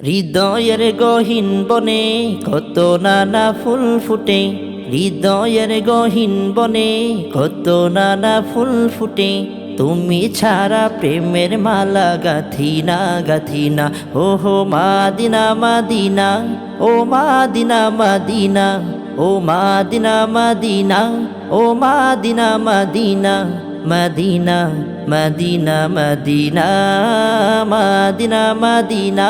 হৃদয়ের গহীন বনে কত নানা ফুল ফুটে, হৃদয়ের গহীন বনে কত নানা ফুল ফুটে। তুমি ছাড়া প্রেমের মালা গাথিনা গাথিনা, ও হো মাদিনা মাদিনা, ও মাদিনা মাদিনা, ও মাদিনা মাদিনা, ও Medina Medina, Medina Medina Medina, Medina Medina,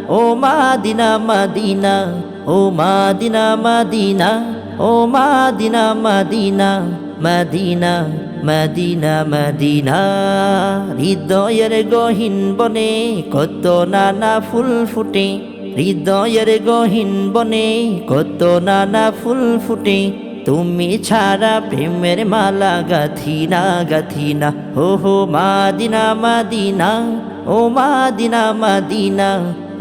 ও মাদিনা মদিনা, ও মাদিনা মদিনা, ও Medina Medina, Medina Medina Medina. হৃদয়ের গহীন বনে কত নানা ফুল ফুটে, হৃদয়ের গহীন বনে কত নানা ফুল ফুটে। তুমি ছাড়া প্রেমের মালা গাথিনা গাথিনা, ও হো মাদিনা মাদিনা, ও মাদিনা মাদিনা,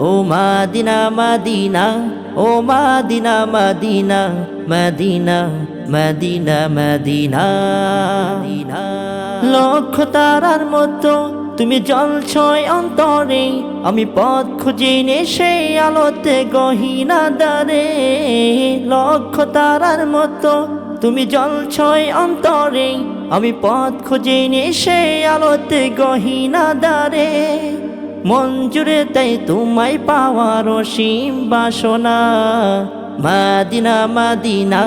ও মাদিনা মাদিনা, ও Medina Medina, Medina Medina Medina. লক্ষ তারার মতো তুমি জ্বলছয় অন্তরে, আমি পথ খুঁজিনি সেই আলোতে গহীনা দ্বারে। লক্ষ তারার মতো তুমি জ্বলছয় অন্তরে, আমি পথ খুঁজিনি সেই আলোতে গহীনা দ্বারে। মন জুড়ে তাই তোমায় পাওয়ার অসীম বাসনা, মাদিনা মাদিনা,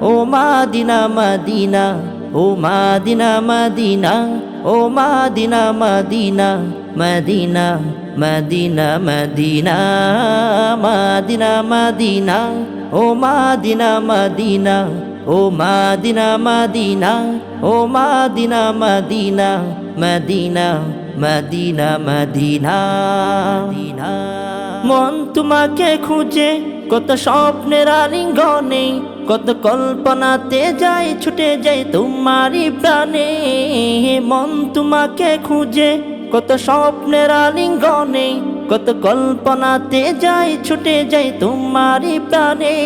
ও মাদিনা মাদিনা, ও মাদিনা মাদিনা, ও Medina Medina, Medina Medina Medina, Medina Medina, ও মাদিনা মাদিনা, ও মাদিনা মাদিনা, ও Medina Medina, Medina Medina Medina. মন তোমাকে খুঁজে কত স্বপ্নের আলিঙ্গনে, কত কল্পনাতে যাই ছুটে যাই তোমারই প্রাণে। মন তোমাকে খুঁজে কত স্বপ্নের আলিঙ্গনে, কত কল্পনাতে যাই ছুটে যাই তোমারই প্রাণে।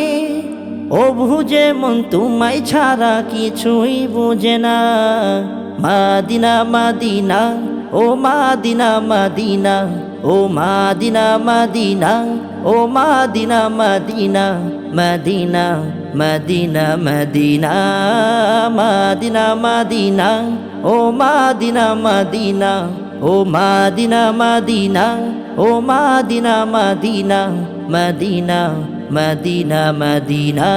ও বুঝে মন তোমায় ছাড়া কিছুই বুঝে না, মাদিনা মাদিনা, ও মাদিনা মাদিনা, ও মাদিনা মাদিনা, ও Medina Medina, Medina Medina Medina, Medina Medina, ও মাদিনা মাদিনা, ও মাদিনা মাদিনা, ও Medina Medina, Medina Medina Medina.